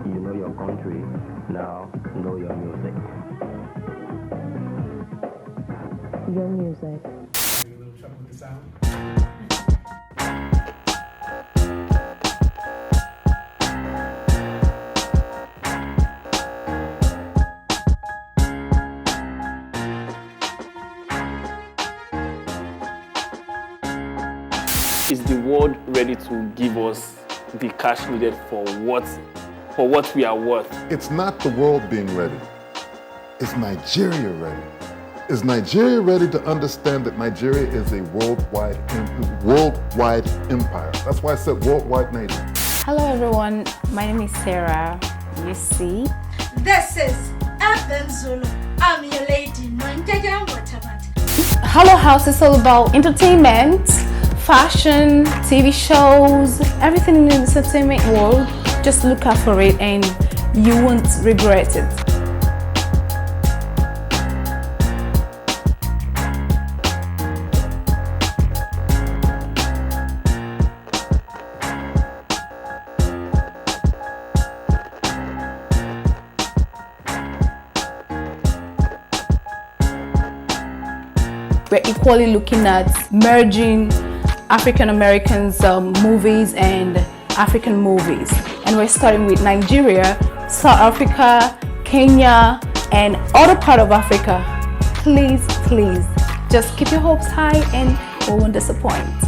You know your country, now know your music. Your music. A little trouble with the sound. Is the world ready to give us the cash needed for what we are worth? It's not the world being ready. It's Nigeria ready. Is Nigeria ready to understand that Nigeria is a worldwide empire? That's why I said worldwide nation. Hello everyone, my name is Sarah. You see? This is FM Zoulou. I'm your lady, Nonjaja Watabat. Hello House is all about entertainment, fashion, TV shows, everything in the entertainment world. Just look out for it and you won't regret it. We're equally looking at merging African Americans movies and African movies. And we're starting with Nigeria, South Africa, Kenya, and other part of Africa. Please, just keep your hopes high and we won't disappoint.